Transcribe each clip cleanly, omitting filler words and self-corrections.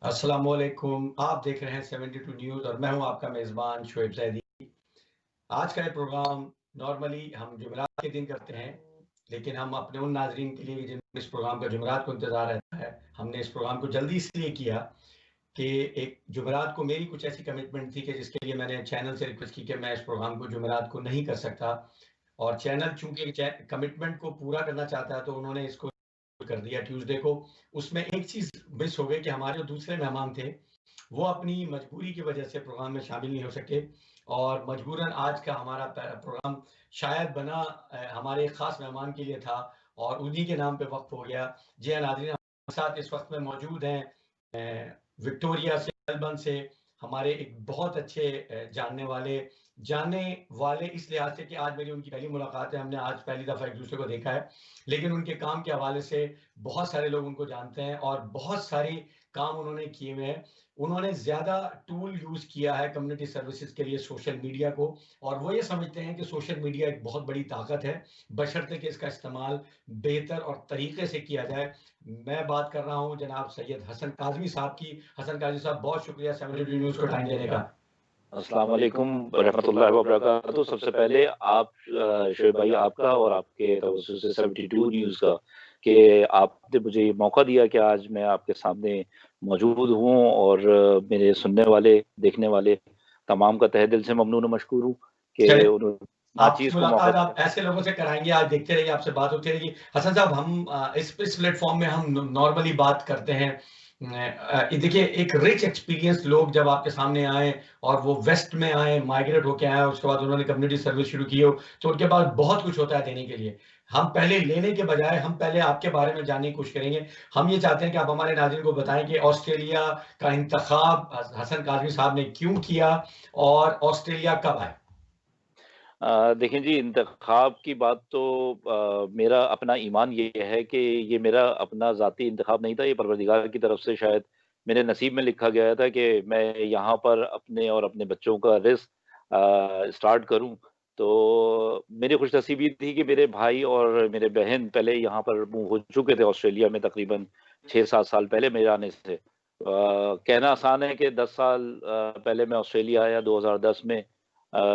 अस्सलामुअलैकुम। आप देख रहे हैं 72 न्यूज़ और मैं हूं आपका मेज़बान शोएब ज़ैदी। आज का ये प्रोग्राम नॉर्मली हम जुमेरात के दिन करते हैं, लेकिन हम अपने उन नाज़रीन के लिए जिनको इस प्रोग्राम का जुमेरात को इंतज़ार रहता है, हमने इस प्रोग्राम को जल्दी इसलिए किया कि एक जुमेरात को मेरी कुछ ऐसी कमिटमेंट थी कि जिसके लिए मैंने चैनल से रिक्वेस्ट की कि मैं इस प्रोग्राम को जुमेरात को नहीं कर सकता और चैनल चूँकि कमिटमेंट को पूरा करना चाहता है, तो उन्होंने इसको कर दिया ट्यूसडे को। उसमें एक चीज़ मिस हो गई कि हमारे जो दूसरे मेहमान थे, वो अपनी मजबूरी की वजह से प्रोग्राम में शामिल नहीं हो सके और मजबूरन आज का हमारा प्रोग्राम शायद बना हमारे एक ख़ास मेहमान के लिए था और उन्हीं के नाम पे वक़्फ़ हो गया। जी हाँ, नाज़रीन हमारे साथ इस वक़्त में मौजूद हैं विक्टोरिया से, मेलबर्न से हमारे एक बहुत अच्छे जानने वाले इस लिहाज से कि आज मेरी उनकी पहली मुलाकात है, हमने आज पहली दफ़ा एक-दूसरे को देखा है। लेकिन उनके काम के हवाले से बहुत सारे लोग उनको जानते हैं और बहुत सारे काम उन्होंने किए हुए हैं। उन्होंने ज़्यादा टूल यूज़ किया है कम्युनिटी सर्विसेज़ के लिए सोशल मीडिया को और वो ये समझते हैं कि सोशल मीडिया एक बहुत बड़ी ताकत है, बशर्ते कि इसका इस्तेमाल बेहतर और तरीके से किया जाए। मैं बात कर रहा हूँ जनाब सैयद हसन काज़मी साहब की। हसन काज़मी साहब बहुत शुक्रिया 72 न्यूज़ को टाइम देने का। अस्सलाम वालेकुम रहमतुल्लाहि व बरकातहू। सबसे पहले आप शोएब भाई आपका और आपके तवज्जुह से 72 न्यूज़ का कि आपने मुझे ये मौका दिया कि आज मैं आपके सामने मौजूद हूँ और मेरे सुनने वाले, देखने वाले तमाम का तहे दिल से ममनून और मशकूर हूँ कि चलिए, उन्होंने आपकी नाचीज़ को मौका मुलाकात दिया। आप ऐसे लोगों से कराएँगे, आज देखते रहिए, आपसे बात होती रहेगी। हसन साहब हम इस प्लेटफ़ॉर्म में हम नॉर्मली बात करते हैं। देखिए एक रिच एक्सपीरियंस लोग जब आपके सामने आएँ और वो वेस्ट में आएँ, माइग्रेट होके आएँ, उसके बाद उन्होंने कम्युनिटी सर्विस शुरू की हो, तो उनके पास बहुत कुछ होता है देने के लिए। हम पहले लेने के बजाय हम पहले आपके बारे में जानने की कोशिश करेंगे। हम ये चाहते हैं कि आप हमारे नाज़रीन को बताएँ कि ऑस्ट्रेलिया का इंतख़ाब हसन काज़मी साहब ने क्यों किया और ऑस्ट्रेलिया कब आए? देखें जी, इंतख़ाब की बात तो मेरा अपना ईमान ये है कि ये मेरा अपना ज़ाती इंतख़ाब नहीं था, ये परवरदिगार की तरफ से शायद मेरे नसीब में लिखा गया था कि मैं यहाँ पर अपने और अपने बच्चों का रिज़्क़ स्टार्ट करूँ। तो मेरी खुशनसीबी थी कि मेरे भाई और मेरे बहन पहले यहाँ पर मूव हो चुके थे ऑस्ट्रेलिया में तकरीबन 6-7 साल पहले मेरे आने से। कहना आसान है कि 10 साल पहले मैं ऑस्ट्रेलिया आया 2010 में।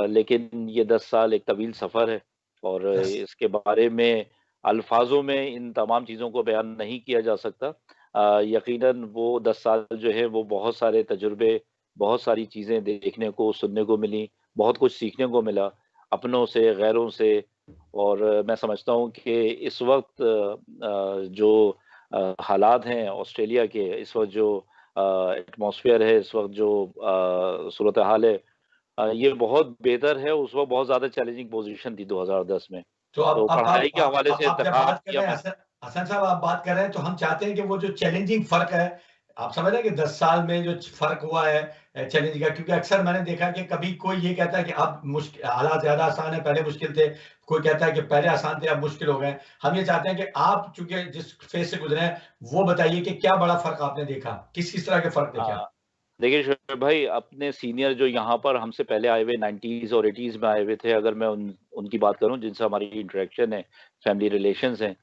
लेकिन ये 10 साल एक तवील सफ़र है और 10 इसके बारे में अल्फ़ाज़ों में इन तमाम चीज़ों को बयान नहीं किया जा सकता। यकीनन वो 10 साल जो है वो बहुत सारे तजुर्बे, बहुत सारी चीज़ें देखने को, सुनने को मिली, बहुत कुछ सीखने को मिला, अपनों से, गैरों से और मैं समझता हूँ कि इस वक़्त जो हालात हैं ऑस्ट्रेलिया के, इस वक़्त जो एटमॉस्फ़ियर है, इस वक़्त जो सूरत-ए-हाल है ये बहुत बेहतर है, उस वक़्त बहुत ज़्यादा चैलेंजिंग पोज़ीशन थी 2010 में। तो तो पढ़ाई के हवाले से आप जब इंतख़ाब बात कर किया रहे हैं मैंने। हसन हसन साहब आप बात कर रहे हैं तो हम चाहते हैं कि वो जो चैलेंजिंग फ़र्क है, आप समझ रहे हैं कि 10 साल में जो फ़र्क हुआ है चैलेंज का क्योंकि अक्सर मैंने देखा है कि कभी कोई ये कहता है कि अब हालात ज़्यादा आसान है, पहले मुश्किल थे। कोई कहता है कि पहले आसान थे, अब मुश्किल हो गए। हम ये चाहते हैं कि आप चूँकि जिस फ़ेज़ से गुज़रे हैं, वो बताइए कि क्या बड़ा फ़र्क आपने देखा? किस-किस तरह के फ़र्क देखे आप? हाँ, देखिए शोएब भाई अपने सीनियर जो यहाँ पर हमसे पहले आए हुए 90s और 80s में आए हुए थे, अगर मैं उनकी बात करूँ जिनसे हमारी इंटरेक्शन है, फैमिली रिलेशंस हैं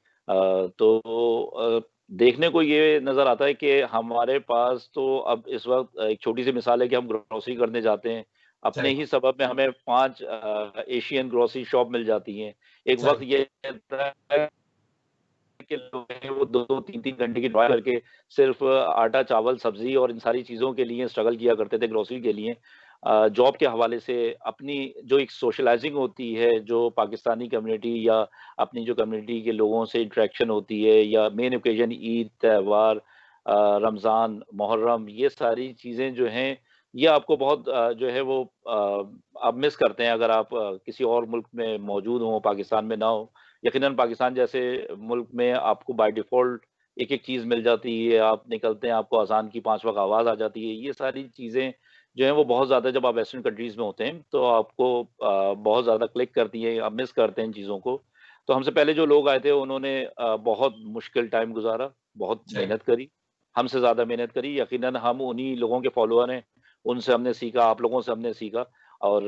तो देखने को ये नज़र आता है कि हमारे पास तो अब इस वक़्त एक छोटी-सी मिसाल है कि हम ग्रोसरी करने जाते हैं, अपने सही, ही सबब में हमें 5 एशियन ग्रोसरी शॉप मिल जाती हैं। एक वक़्त सही। ये था के लोग हैं वो 2-2 3-3 घंटे की ड्राइव करके सिर्फ़ आटा, चावल, सब्ज़ी और इन सारी चीज़ों के लिए स्ट्रगल किया करते थे ग्रोसरी के लिए। जॉब के हवाले से अपनी जो एक सोशलाइज़िंग होती है, जो पाकिस्तानी कम्युनिटी या अपनी जो कम्युनिटी के लोगों से इंटरेक्शन होती है या मेन ओकेज़न ईद, त्योहार रमज़ान, मुहर्रम ये सारी चीज़ें जो हैं, ये आपको बहुत जो है वो आप मिस करते हैं अगर आप किसी और मुल्क में मौजूद हों, पाकिस्तान में ना हों। यकीनन पाकिस्तान जैसे मुल्क में आपको बाय डिफ़ॉल्ट एक-एक चीज़ मिल जाती है, आप निकलते हैं, आपको अज़ान की 5 वक़्त आवाज़ आ जाती है। ये सारी चीज़ें जो हैं वो बहुत ज़्यादा जब आप वेस्टर्न कंट्रीज़ में होते हैं, तो आपको बहुत ज़्यादा क्लिक करती हैं, आप मिस करते हैं इन चीज़ों को। तो हमसे पहले जो लोग आए थे उन्होंने बहुत मुश्किल टाइम गुज़ारा, बहुत सही। मेहनत करी, हमसे ज़्यादा मेहनत करी। यकीनन हम उन्हीं लोगों के फ़ॉलोअर हैं, उनसे हमने सीखा, आप लोगों से हमने सीखा और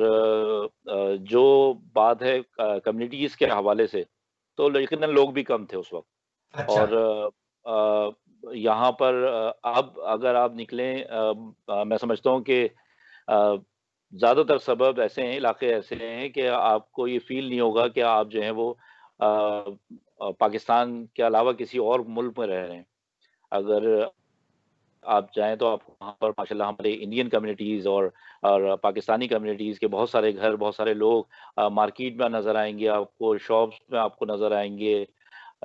जो बात है कम्युनिटीज़ के हवाले से तो यकीनन लोग भी कम थे उस वक़्त अच्छा। और यहाँ पर अब अगर आप निकलें मैं समझता हूँ कि ज़्यादातर सबब ऐसे हैं, इलाके ऐसे हैं कि आपको ये फ़ील नहीं होगा कि आप जो हैं वो पाकिस्तान के अलावा किसी और मुल्क में रह रहे हैं। अगर आप चाहें तो आप वहाँ पर माशाल्लाह हमारे इंडियन कम्युनिटीज़ और पाकिस्तानी कम्युनिटीज़ के बहुत सारे घर, बहुत सारे लोग मार्केट में नज़र आएँगे आपको, शॉप्स में आपको नज़र आएँगे,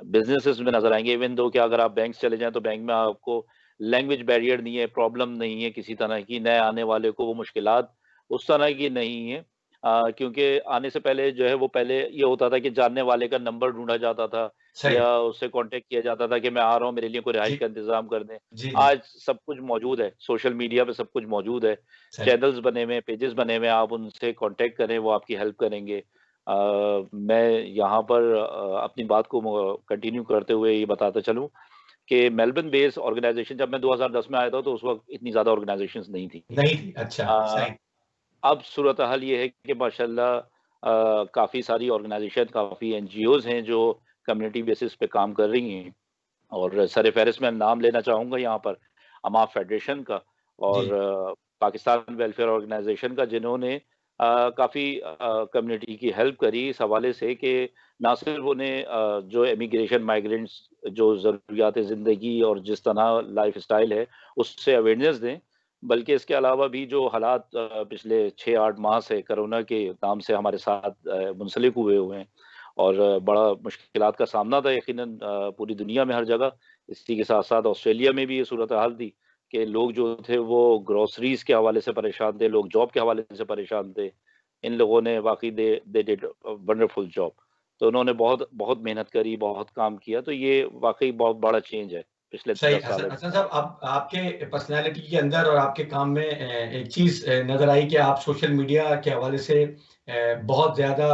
बिज़नेसेस में नज़र आएँगे। इवन दो कि अगर आप बैंक चले जाएँ तो बैंक में आपको लैंग्वेज बैरियर नहीं है, प्रॉब्लम नहीं है किसी तरह की, नए आने वाले को वो मुश्किलात उस तरह की नहीं है। क्योंकि आने से पहले जो है वो पहले ये होता था कि जानने वाले का नंबर ढूँढा जाता था सही। या उससे कॉन्टैक्ट किया जाता था कि मैं आ रहा हूँ, मेरे लिए कोई रिहाइश जी, का इंतज़ाम कर दें। जी, जी। आज सब कुछ मौजूद है, सोशल मीडिया पे सब कुछ मौजूद है, सही। चैनल्स बने हुए हैं, पेजेस बने हुए हैं, आप उनसे कॉन्टैक्ट करें, वो आपकी हेल्प करेंगे। मैं यहाँ पर अपनी बात को कंटिन्यू करते हुए ये बताता चलूँ कि मेलबर्न बेस्ड ऑर्गेनाइज़ेशन जब मैं 2010 में आया था, तो उस वक़्त इतनी ज़्यादा ऑर्गेनाइज़ेशंस नहीं थी। नहीं थी, अच्छा, अ, सही। अब सूरत-ए-हाल ये है कि माशाल्लाह काफ़ी सारी ऑर्गेनाइज़ेशन, काफ़ी एनजीओज़ हैं जो कम्युनिटी बेसिस पे काम कर रही हैं। और सर-ए-फ़हरिस्त मैं नाम लेना चाहूँगा यहाँ पर अमाफ फेडरेशन का और जी, पाकिस्तान वेलफेयर ऑर्गेनाइज़ेशन का जिन्होंने काफ़ी कम्युनिटी की हेल्प करी इस हवाले से कि ना सिर्फ़ उन्हें जो इमिग्रेशन माइग्रेंट्स जो ज़रूरियात ज़िंदगी और जिस तरह लाइफ़स्टाइल है, उससे अवेयरनेस दें, बल्कि इसके अलावा भी जो हालात पिछले 6-8 माह से कोरोना के नाम से हमारे साथ मुंसलिक हुए हुए हैं और बड़ा मुश्किलात का सामना था यकीनन पूरी दुनिया में हर जगह। इसी के साथ-साथ ऑस्ट्रेलिया में भी ये सूरत-ए-हाल थी कि लोग जो थे वो ग्रोसरीज़ के हवाले से परेशान थे, लोग जॉब के हवाले से परेशान थे। इन लोगों ने वाक़ई they did a wonderful job. तो उन्होंने बहुत बहुत मेहनत करी, बहुत काम किया, तो ये वाक़ई बहुत बड़ा चेंज है पिछले सही। 10 हसन साल हसन में। साहब, आप आपके पर्सनैलिटी के अंदर और आपके काम में एक चीज़ नज़र आई कि आप सोशल मीडिया के हवाले से बहुत ज़्यादा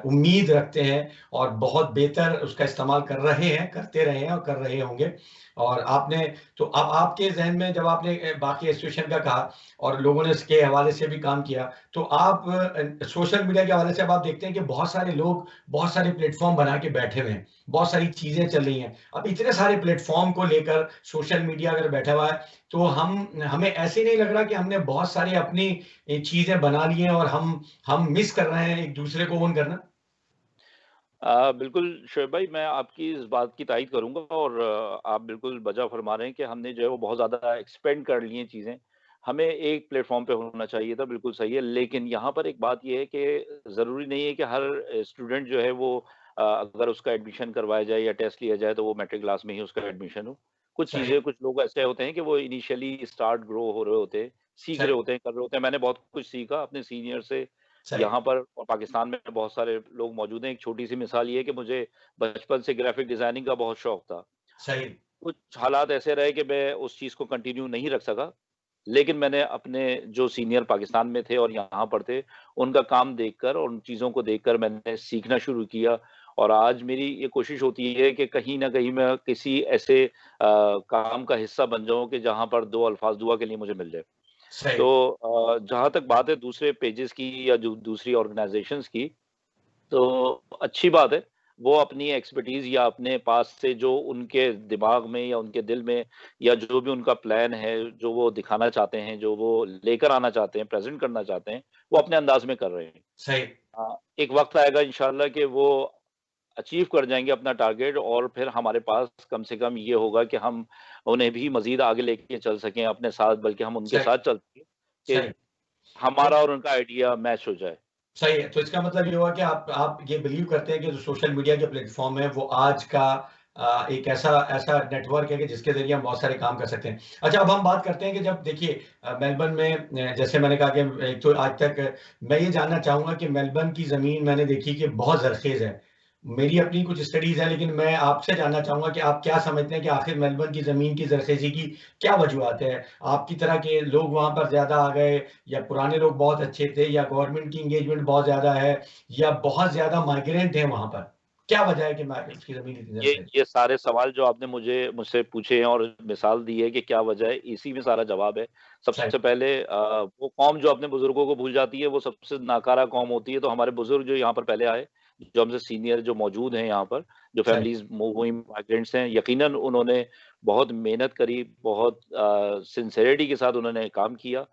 उम्मीद रखते हैं और बहुत बेहतर उसका इस्तेमाल कर रहे हैं, करते रहे हैं और कर रहे होंगे। और आपने तो अब आपके ज़हन में जब आपने बाकी एसोसिएशन का कहा और लोगों ने इसके हवाले से भी काम किया, तो आप सोशल मीडिया के हवाले से अब आप देखते हैं कि बहुत सारे लोग बहुत सारे प्लेटफ़ॉर्म बना के बैठे हुए हैं, बहुत सारी चीज़ें चल रही हैं। अब इतने सारे प्लेटफ़ॉर्म को लेकर सोशल मीडिया अगर बैठा हुआ है, तो हमें ऐसे नहीं लग रहा कि हमने बहुत सारी अपनी चीज़ें बना ली हैं और हम मिस कर रहे हैं एक-दूसरे को ओन करना? बिल्कुल शोएब भाई, मैं आपकी इस बात की तायद करूँगा और आप बिल्कुल वज़ह फ़रमा रहे हैं कि हमने जो है वो बहुत ज़्यादा एक्सपेंड कर ली हैं चीज़ें। हमें एक प्लेटफ़ॉर्म पे होना चाहिए था, बिल्कुल सही है। लेकिन यहाँ पर एक बात ये है कि ज़रूरी नहीं है कि हर स्टूडेंट जो है वो अगर उसका एडमिशन करवाया जाए या टेस्ट लिया जाए तो वो मैट्रिक क्लास में ही उसका एडमिशन हो। कुछ सही, चीज़ें कुछ लोग ऐसे होते हैं कि वो इनिशियली स्टार्ट ग्रो हो रहे होते हैं, सीख रहे सही, होते हैं, कर रहे होते हैं। मैंने बहुत कुछ सीखा अपने सीनियर से सही, यहाँ पर पाकिस्तान में बहुत सारे लोग मौजूद हैं। एक छोटी-सी मिसाल ये है कि मुझे बचपन से ग्राफ़िक डिज़ाइनिंग का बहुत शौक था। सही, कुछ हालात ऐसे रहे कि मैं उस चीज़ को कंटिन्यू नहीं रख सका, लेकिन मैंने अपने जो सीनियर पाकिस्तान में थे और यहाँ पर थे, उनका काम देखकर और उन चीज़ों को देखकर मैंने सीखना शुरू किया और आज मेरी ये कोशिश होती है कि कहीं न कहीं मैं किसी ऐसे काम का हिस्सा बन जाऊँ कि जहाँ पर 2 अल्फ़ाज़ दुआ के लिए मुझे मिल जाए। सही, तो जहाँ तक बात है दूसरे पेजेज़ की या जो दूसरी ऑर्गनाइज़ेशंस की, तो अच्छी बात है। वो अपनी एक्सपर्टीज़ या अपने पास से जो उनके दिमाग में या उनके दिल में या जो भी उनका प्लान है, जो वो दिखाना चाहते हैं, जो वो लेकर आना चाहते हैं, प्रेज़ेंट करना चाहते हैं, वो अपने अंदाज़ में कर रहे हैं। सही, एक वक़्त आएगा इंशाअल्लाह कि वो अचीव कर जाएँगे अपना टारगेट और फिर हमारे पास कम से कम ये होगा कि हम उन्हें भी मज़ीद आगे लेके चल सकें अपने साथ, बल्कि हम उनके सही, साथ चल सकें कि सही। तो हमारा और उनका आइडिया मैच हो जाए। सही है, तो इसका मतलब ये हुआ कि आप ये बिलीव करते हैं कि जो सोशल मीडिया के प्लेटफ़ॉर्म है, वो आज का एक ऐसा ऐसा नेटवर्क है कि जिसके ज़रिए हम बहुत सारे काम कर सकते हैं। अच्छा, अब हम बात करते हैं कि जब देखिए मेलबर्न में जैसे मैंने कहा कि एक तो आज तक मैं ये जानना चाहूँगा कि मेलबर्न की ज़मीन मैंने देखी कि बहुत ज़रख़ेज़ है। मेरी अपनी कुछ स्टडीज़ हैं, लेकिन मैं आपसे जानना चाहूँगा कि आप क्या समझते हैं कि आखिर मेलबर्न की ज़मीन की ज़रख़ेज़ी की क्या वजूहात है? आपकी तरह के लोग वहाँ पर ज़्यादा आ गए या पुराने लोग बहुत अच्छे थे या गवर्नमेंट की एंगेजमेंट बहुत ज़्यादा है या बहुत ज़्यादा माइग्रेंट हैं वहाँ पर? क्या वजह है कि उसकी ज़मीन इतनी ये ज़रख़ेज़ है? ये सारे सवाल जो आपने मुझसे पूछे हैं और मिसाल दी है कि क्या वजह है, इसी में सारा जवाब है। सही, सबसे पहले वो कौम जो अपने बुज़ुर्गों को भूल जाती है, वो सबसे नाकारा कौम होती है, तो हमारे बुज़ुर्ग जो यहाँ पर पहले आए, जो हमसे सीनियर जो मौजूद हैं यहाँ पर, जो सही, फैमिलीज़ मूव हुई माइग्रेंट्स हैं, यकीनन उन्होंने बहुत मेहनत करी, बहुत सिंसेरिटी के साथ उन्होंने काम किया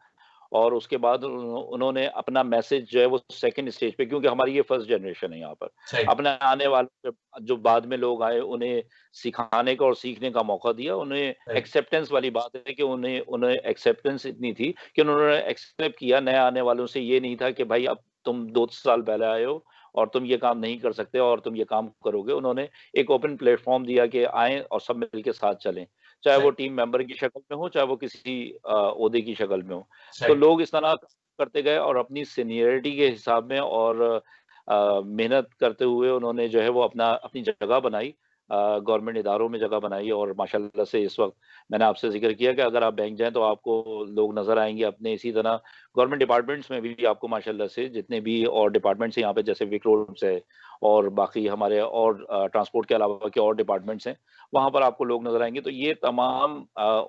और उसके बाद उन्होंने अपना मैसेज जो है वो सेकंड स्टेज पे, क्योंकि हमारी ये फर्स्ट जनरेशन है यहाँ पर, सही, अपने आने वाले जो बाद में लोग आए उन्हें सिखाने का और सीखने का मौका दिया। उन्हें सही, एक्सेप्टेंस वाली बात है कि उन्हें उन्हें एक्सेप्टेंस इतनी थी कि उन्होंने एक्सेप्ट किया। नए आने वालों से ये नहीं था कि भाई अब तुम 2 साल पहले आए हो और तुम ये काम नहीं कर सकते और तुम ये काम करोगे। उन्होंने एक ओपन प्लेटफ़ॉर्म दिया कि आएँ और सब मिल के साथ चलें। चाहे वो सही, टीम मेंबर की शक्ल में हो, चाहे वो किसी ओहदे की शक्ल में हो। तो सही, लोग इस तरह करते गए और अपनी सीनियरिटी के हिसाब में और मेहनत करते हुए उन्होंने जो है वो अपनी जगह बनाई। गवर्नमेंट इदारों में जगह बनाई और माशाल्लाह से इस वक़्त मैंने आपसे ज़िक्र किया कि अगर आप बैंक जाएँ तो आपको लोग नज़र आएँगे अपने। इसी तरह गवर्नमेंट डिपार्टमेंट्स में भी आपको माशाल्लाह से जितने भी और डिपार्टमेंट्स हैं यहाँ पे, जैसे विक रोड्स है और बाकी हमारे और ट्रांसपोर्ट के अलावा के और डिपार्टमेंट्स हैं, वहाँ पर आपको लोग नज़र आएँगे। तो ये तमाम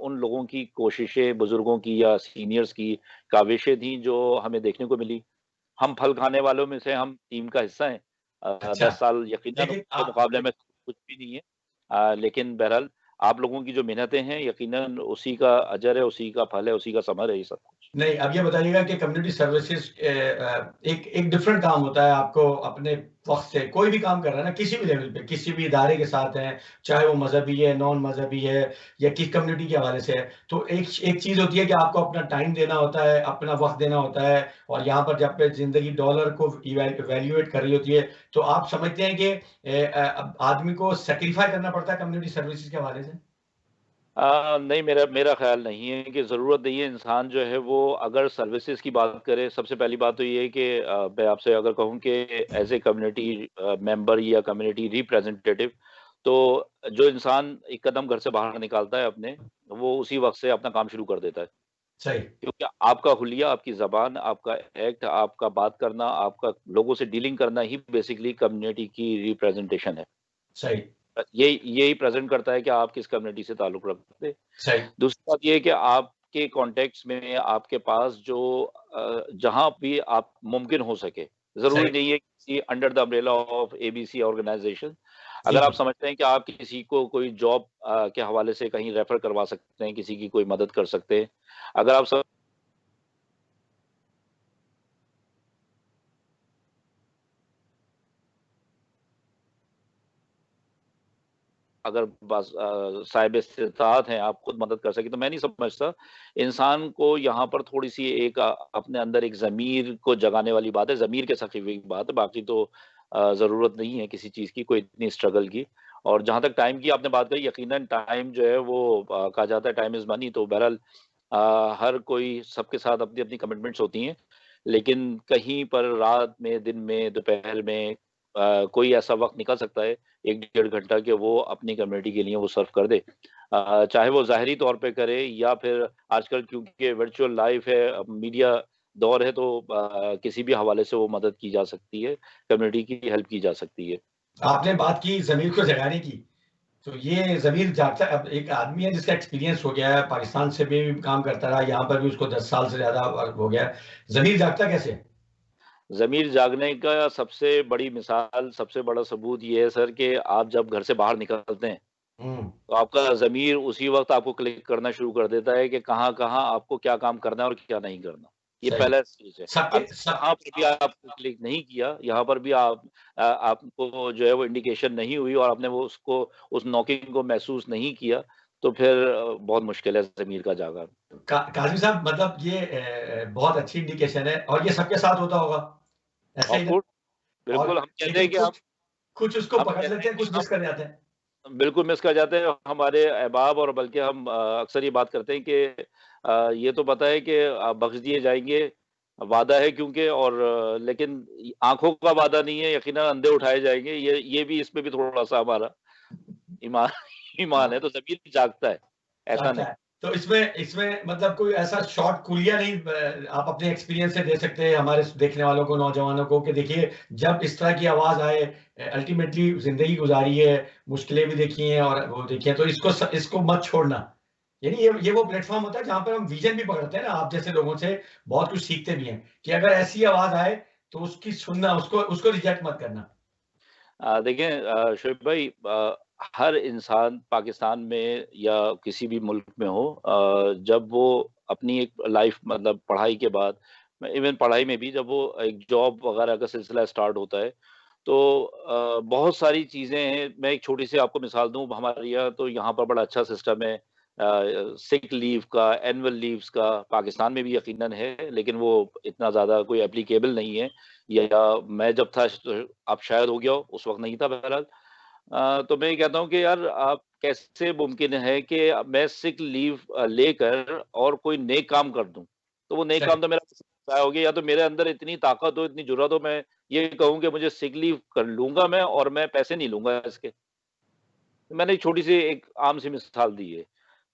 उन लोगों की कोशिशें, बुज़ुर्गों की या सीनियर्स की काविशें थी जो हमें देखने को मिली। हम फल खाने वालों में से हम टीम का हिस्सा हैं। अच्छा, 10 साल यकीनन लेकिन उनके आप मुकाबले में कुछ भी नहीं है। लेकिन बहरहाल आप लोगों की जो मेहनतें हैं यकीनन उसी का अजर है, उसी का फल है, उसी का समर है ये सब कुछ। नहीं, अब ये बताइएगा कि कम्युनिटी सर्विसेज़ एक एक डिफरेंट काम होता है, आपको अपने वक़्त से कोई भी काम कर रहा है ना, किसी भी लेवल पे, किसी भी इदारे के साथ हैं, चाहे वो मज़हबी है, नॉन मज़हबी है या किस कम्युनिटी के हवाले से है। तो एक एक चीज़ होती है कि आपको अपना टाइम देना होता है, अपना वक़्त देना होता है और यहाँ पर जब पे ज़िंदगी डॉलर को इवैल्यूएट कर रही होती है, तो आप समझते हैं कि आदमी को सैक्रिफ़ाई करना पड़ता है कम्युनिटी सर्विसेज़ के हवाले से? नहीं, मेरा मेरा ख़्याल नहीं है कि ज़रूरत नहीं है। इंसान जो है वो अगर सर्विसेज़ की बात करे, सबसे पहली बात तो ये है कि मैं आपसे अगर कहूँ कि एज़ ए कम्युनिटी मेंबर या कम्युनिटी रिप्रेजेंटेटिव, तो जो इंसान एक कदम घर से बाहर निकालता है अपने, वो उसी वक़्त से अपना काम शुरू कर देता है। सही, क्योंकि आपका हुलिया, आपकी ज़बान, आपका एक्ट, आपका बात करना, आपका लोगों से डीलिंग करना ही बेसिकली कम्युनिटी की रिप्रेजेंटेशन है। सही, यही प्रेज़ेंट करता है कि आप किस कम्युनिटी से ताल्लुक़ रखते हैं। सही, दूसरी बात ये है कि आपके कॉन्टेक्ट्स में आपके पास जो जहाँ भी आप मुमकिन हो सके, ज़रूरी सही। नहीं है किसी under the umbrella of ABC organization. जी, अगर आप जी। समझते हैं कि आप किसी को कोई जॉब के हवाले से कहीं रेफ़र करवा सकते हैं, किसी की कोई मदद कर सकते हैं। अगर आप अगर साहिब इस्तिताअत हैं, आप खुद मदद कर सकें, तो मैं नहीं समझता। इंसान को यहाँ पर थोड़ी-सी एक अपने अंदर एक ज़मीर को जगाने वाली बात है, ज़मीर के सक़ीफ़े की बात है, बाकी तो ज़रूरत नहीं है किसी चीज़ की, कोई इतनी स्ट्रगल की। और जहाँ तक टाइम की आपने बात कही, यकीनन टाइम जो है वो कहा जाता है टाइम इज़ मनी, तो बहरहाल हर कोई सबके साथ अपनी-अपनी कमिटमेंट्स होती हैं। लेकिन कहीं पर रात में, दिन में, दोपहर में कोई ऐसा वक़्त निकल सकता है 1 डेढ़ घंटा कि वो अपनी कम्युनिटी के लिए वो सर्व कर दे। चाहे वो ज़ाहिरी तौर पे करे या फिर आजकल क्योंकि वर्चुअल लाइफ़ है, अब मीडिया दौर है, तो किसी भी हवाले से वो मदद की जा सकती है, कम्युनिटी की हेल्प की जा सकती है। आपने बात की ज़मीर को जगाने की, तो ये ज़मीर जागता अब एक आदमी है जिसका एक्सपीरियंस हो गया है, पाकिस्तान से भी काम करता रहा, यहाँ पर भी उसको 10 साल से ज़्यादा हो गया है। ज़मीर जागता कैसे है? ज़मीर जागने का सबसे बड़ी मिसाल, सबसे बड़ा सबूत ये है सर कि आप जब घर से बाहर निकलते हैं, हुँ, तो आपका ज़मीर उसी वक़्त आपको क्लिक करना शुरू कर देता है कि कहाँ-कहाँ आपको क्या काम करना है और क्या नहीं करना। ये सही। पहला स्टेज है। सबके अगर सब यहाँ पर भी आपने क्लिक नहीं किया, यहाँ पर भी आपको जो है वो इंडिकेशन नहीं हुई और आपने वो उसको उस नॉकिंग को महसूस नहीं किया, तो फिर बहुत मुश्किल है ज़मीर का जागा। काज़ी साहब मतलब ये बहुत अच्छी इंडिकेशन है और ये सबके साथ होता होगा, ऐसा ऑफ़ ही ना? कोर्स और बिल्कुल हम कहते लेकिन हैं कि कुछ कुछ उसको हम पकड़ कहते लेते हैं हैं, कि कुछ हम मिस कर जाते हैं। बिल्कुल मिस कर जाते हैं हमारे अहबाब और बल्कि हम अक्सर ये बात करते हैं कि ये तो पता है कि बख्श दिए जाएँगे, वादा है क्योंकि और लेकिन आँखों का वादा नहीं है, यकीनन अंधे उठाए जाएँगे, ये भी इसमें भी थोड़ा-सा हमारा ईमान ईमान है, हाँ। तो ज़मीर जागता है, ऐसा जागता नहीं। है। तो इसमें इसमें मतलब कोई ऐसा शॉर्ट कुलिया नहीं आप अपने एक्सपीरियंस से दे सकते हैं हमारे देखने वालों को, नौजवानों को कि देखिए जब इस तरह की आवाज़ आए अल्टीमेटली ज़िंदगी गुज़ारी है, मुश्किलें भी देखी हैं और वो देखी हैं, तो इसको मत छोड़ना। यानी ये वो प्लेटफ़ॉर्म होता है जहाँ पर हम विज़न भी पकड़ते हैं ना, आप जैसे लोगों से बहुत कुछ सीखते भी हैं, कि अगर ऐसी आवाज़ आए तो उसकी सुनना, उसको उसको रिजेक्ट मत करना। देखें शोएब भाई, हर इंसान पाकिस्तान में या किसी भी मुल्क में हो, जब वो अपनी एक लाइफ मतलब पढ़ाई के बाद, इवन पढ़ाई में भी जब वो एक जॉब वगैरह का सिलसिला स्टार्ट होता है, तो बहुत सारी चीज़ें हैं। मैं एक छोटी-सी आपको मिसाल दूँ, हमारे यहाँ तो यहाँ पर बड़ा अच्छा सिस्टम है सिक लीव का, एनुअल लीव्स का। पाकिस्तान में भी यकीनन है, लेकिन वो इतना ज़्यादा कोई एप्लीकेबल नहीं है, या मैं जब था अब शायद हो गया हो, उस वक़्त नहीं था बहरहाल। तो मैं ये कहता हूँ कि यार आप कैसे मुमकिन है कि मैं सिक लीव लेकर और कोई नेक काम कर दूँ? तो वो नेक सही। काम तो मेरा ज़ाया हो गया, या तो मेरे अंदर इतनी ताकत हो, इतनी जुर्रत हो, मैं ये कहूँ कि मुझे सिक लीव कर लूँगा मैं और मैं पैसे नहीं लूँगा इसके। तो मैंने एक छोटी-सी एक आम-सी मिसाल दी है।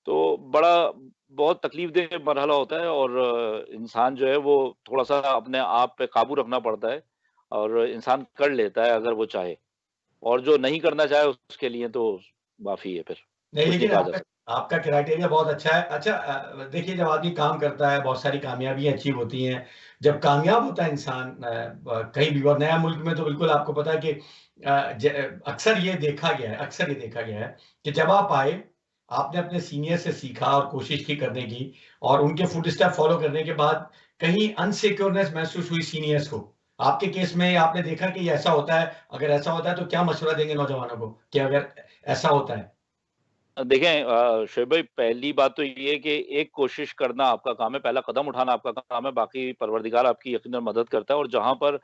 तो बड़ा बहुत तकलीफ़देह मरहला होता है, और इंसान जो है वो थोड़ा-सा अपने आप पे काबू रखना पड़ता है, और इंसान कर लेता है अगर वो चाहे। और जो नहीं करना चाहे उसके लिए तो माफ़ी है फिर, नहीं, कुछ नहीं लेकिन कहा जा आपका सकता। आपका क्राइटेरिया बहुत अच्छा है। अच्छा, देखिए, जब आदमी काम करता है, बहुत सारी कामयाबियाँ अचीव होती हैं। जब कामयाब होता है इंसान कहीं भी, और नया मुल्क में तो बिल्कुल आपको पता है कि अक्सर ये देखा गया है कि जब आप आए, आपने अपने सीनियर से सीखा और कोशिश की करने की, और उनके फुटस्टेप फॉलो करने के बाद कहीं अनसिक्योरनेस महसूस हुई सीनियर्स को। आपके केस में आपने देखा कि ये ऐसा होता है? अगर ऐसा होता है तो क्या मशवरा देंगे नौजवानों को कि अगर ऐसा होता है? देखें शोएब भाई, पहली बात तो ये है कि एक कोशिश करना आपका काम है, पहला कदम उठाना आपका काम है, बाकी परवरदिगार आपकी यकीनन मदद करता है, और जहाँ पर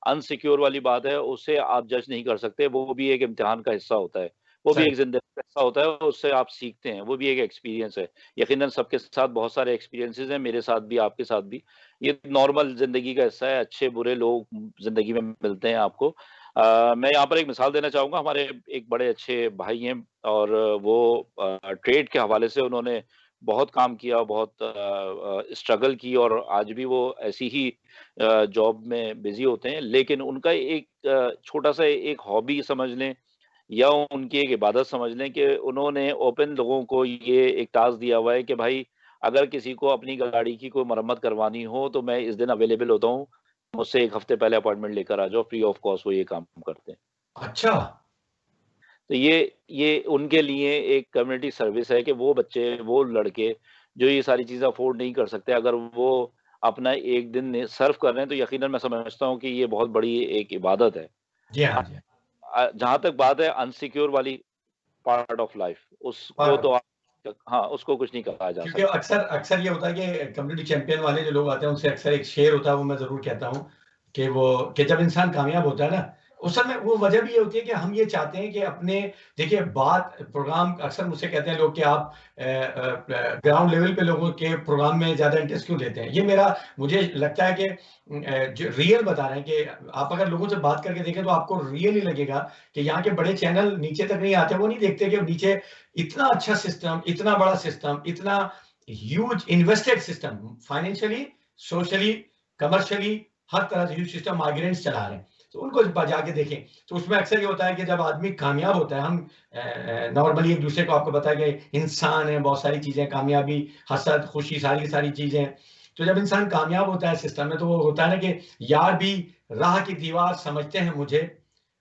अनसिक्योर वाली बात है, उसे आप जज नहीं कर सकते, वो भी एक इम्तिहान का हिस्सा होता है। वो भी सही। एक ज़िंदगी का हिस्सा होता है, उससे आप सीखते हैं, वो भी एक एक्सपीरियंस है। यकीनन सबके साथ बहुत सारे एक्सपीरियंसेस हैं, मेरे साथ भी, आपके साथ भी। ये नॉर्मल ज़िंदगी का हिस्सा है, अच्छे-बुरे लोग ज़िंदगी में मिलते हैं आपको। मैं यहाँ पर एक मिसाल देना चाहूँगा, हमारे एक बड़े अच्छे भाई हैं, और वो ट्रेड के हवाले से उन्होंने बहुत काम किया, बहुत स्ट्रगल की, और आज भी वो ऐसी ही जॉब में बिज़ी होते हैं। लेकिन उनका एक छोटा-सा एक हॉबी समझ लें, या उनकी एक इबादत समझ लें, कि उन्होंने ओपन लोगों को ये एक टास्क दिया हुआ है कि भाई, अगर किसी को अपनी गाड़ी की कोई मरम्मत करवानी हो, तो मैं इस दिन अवेलेबल होता हूँ। मुझसे 1 हफ्ते पहले अपॉइंटमेंट लेकर आ जाओ, फ्री ऑफ कॉस्ट वो ये काम करते हैं। अच्छा। तो ये उनके लिए एक कम्युनिटी सर्विस है कि वो बच्चे, वो लड़के जो ये सारी चीज़ें अफ़ोर्ड नहीं कर सकते, अगर वो अपना 1 दिन सर्व कर रहे हैं, तो यकीनन मैं समझता हूँ कि ये बहुत बड़ी एक इबादत है। जी हाँ, जी हाँ। जहाँ तक बात है अनसिक्योर वाली पार्ट ऑफ लाइफ, उसको और तो आप हाँ, उसको कुछ नहीं कहा जा क्योंकि सकता। अक्सर अक्सर ये होता है कि कम्युनिटी चैंपियन वाले जो लोग आते हैं, उनसे अक्सर एक शेर होता है, वो मैं ज़रूर कहता हूँ कि जब इंसान कामयाब होता है ना, उस समय वो वजह भी ये होती है कि हम ये चाहते हैं कि अपने, देखिए, बात प्रोग्राम अक्सर मुझसे कहते हैं लोग कि आप ग्राउंड लेवल पे लोगों के प्रोग्राम में ज़्यादा इंटरेस्ट क्यों लेते हैं? ये मुझे लगता है कि जो रियल बता रहे हैं कि आप अगर लोगों से बात करके देखें तो आपको रियल ही लगेगा कि यहाँ के बड़े चैनल नीचे तक नहीं आते, वो नहीं देखते कि नीचे इतना अच्छा सिस्टम, इतना बड़ा सिस्टम, इतना huge invested system, financially, socially, commercially, हर तरह से ह्यूज सिस्टम माइग्रेंट्स चला रहे हैं। तो उनको जाके देखें। तो उसमें अक्सर ये होता है कि जब आदमी कामयाब होता है, हम नॉर्मली एक दूसरे को, आपको पता है कि इंसान है, बहुत सारी चीजें, कामयाबी, हसद, खुशी, सारी की सारी चीजें। तो जब इंसान कामयाब होता है सिस्टम में, तो वो होता है ना कि यार भी राह की दीवार समझते हैं मुझे,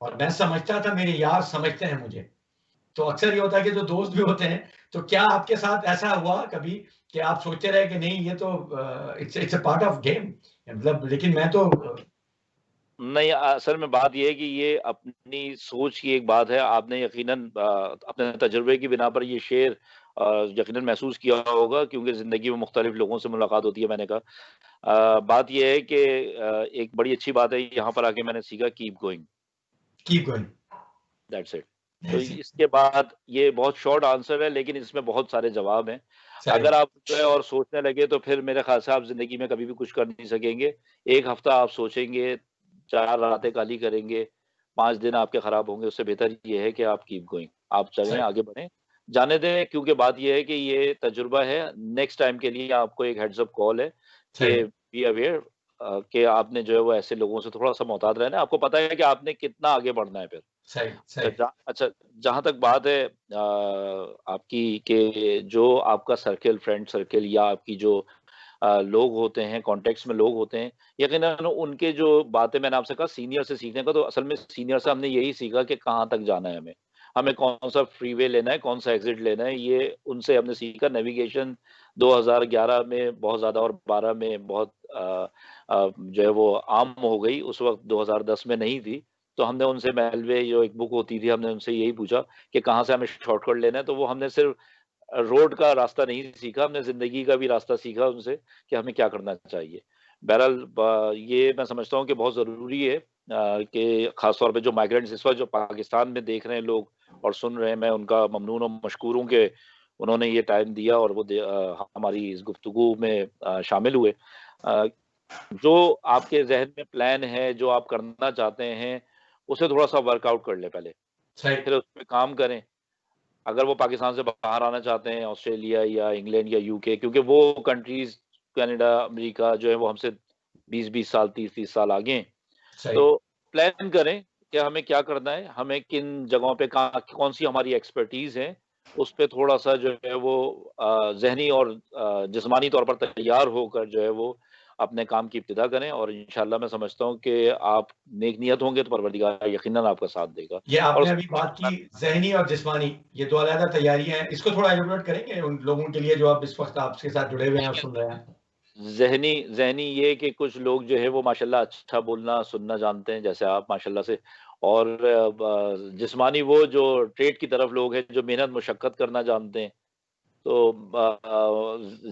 और मैं समझता था मेरे यार समझते हैं मुझे। तो अक्सर ये होता है कि जो दोस्त भी होते हैं, तो क्या आपके साथ ऐसा हुआ कभी कि आप सोचते रहे कि नहीं, ये तो it's it's a part of game, मतलब, लेकिन मैं तो नहीं, असल में बात ये है कि ये अपनी सोच की एक बात है। आपने यकीनन अपने तजुर्बे की बिना पर ये शेर यकीनन महसूस किया होगा, क्योंकि ज़िंदगी में मुख्तलिफ लोगों से मुलाकात होती है, मैंने कहा। बात ये है कि एक बड़ी अच्छी बात है, यहाँ पर आके मैंने सीखा keep going, keep going. That's it. तो इसके बाद ये बहुत शॉर्ट आंसर है, लेकिन इसमें बहुत सारे जवाब हैं। सही। अगर आप जो है और सोचने लगे, तो फिर मेरे ख़्याल से आप ज़िंदगी में कभी भी कुछ कर नहीं सकेंगे। 1 हफ़्ता आप सोचेंगे, 4 रातें काली करेंगे, 5 दिन आपके ख़राब होंगे, उससे बेहतर ये है कि आप कीप गोइंग, आप चलें, सही। आगे बढ़ें। जाने दें, क्योंकि बात ये है कि ये तजुर्बा है, नेक्स्ट टाइम के लिए आपको एक हेड्स अप कॉल है सही। कि बी अवेयर, कि आपने जो है वो ऐसे लोगों से थोड़ा-सा मोहतात रहना है। आपको पता है कि आपने कितना आगे बढ़ना है फिर। सही। सही। अच्छा, जहाँ तक बात है आपकी, कि जो आपका सर्किल, फ्रेंड सर्किल, या आपकी जो लोग होते हैं, कॉन्टेक्स्ट में लोग होते हैं, यकीनन उनके जो बातें मैंने आपसे कहा सीनियर से सीखने का, तो असल में सीनियर से हमने यही सीखा कि कहाँ तक जाना है हमें। हमें कौन-सा फ्रीवे लेना है, कौन-सा एग्ज़िट लेना है, ये उनसे हमने सीखा। नेविगेशन 2011 में बहुत ज़्यादा और 12 में बहुत जो है वो आम हो गई, उस वक़्त 2010 में नहीं थी। तो हमने उनसे मेलवे जो एक बुक होती थी, हमने उनसे यही पूछा कि कहाँ से हमें शॉर्टकट लेना है, तो वो हमने सिर्फ़ रोड का रास्ता नहीं सीखा, हमने ज़िंदगी का भी रास्ता सीखा उनसे कि हमें क्या करना चाहिए। बहरहाल ये मैं समझता हूँ कि बहुत ज़रूरी है कि ख़ास तौर पे जो माइग्रेंट्स इस वक़्त जो पाकिस्तान में देख रहे हैं लोग और सुन रहे हैं, मैं उनका ममनून और मशकूर हूँ कि उन्होंने ये टाइम दिया और वो हमारी इस गुफ्तगू में शामिल हुए। अ, जो आपके ज़हन में प्लान है, जो आप करना चाहते हैं, उसे थोड़ा-सा वर्कआउट कर लें पहले, सही। फिर उस पे काम करें। अगर वो पाकिस्तान से बाहर आना चाहते हैं, ऑस्ट्रेलिया या इंग्लैंड या यूके, क्योंकि वो कंट्रीज़ कनाडा, अमेरिका जो है वो हमसे 20-20 साल, 30-30 साल आगे हैं। सही। तो प्लान करें कि हमें क्या करना है, हमें किन जगहों पे कौन-सी हमारी एक्सपर्टीज़ है, उस पे थोड़ा-सा जो है वो ज़हनी और जिस्मानी तौर पर तैयार होकर जो है वो अपने काम की इब्तिदा करें और इंशाअल्लाह मैं समझता हूँ कि आप नेक नियत होंगे तो परवरदिगार यकीनन आपका साथ देगा। ये और आपने उस अभी बात की ज़हनी और जिस्मानी, ये 2 अलग-अलग तैयारियाँ हैं। इसको थोड़ा इलैबोरेट करेंगे उन लोगों के लिए जो अब इस वक़्त आपके साथ जुड़े हुए हैं और सुन रहे हैं? ज़हनी ज़हनी ये कि कुछ लोग जो है वो माशाल्लाह अच्छा बोलना, सुनना जानते हैं, जैसे आप माशाल्लाह से और जिस्मानी वो जो ट्रेड की तरफ लोग हैं, जो मेहनत मशक्कत करना जानते हैं। तो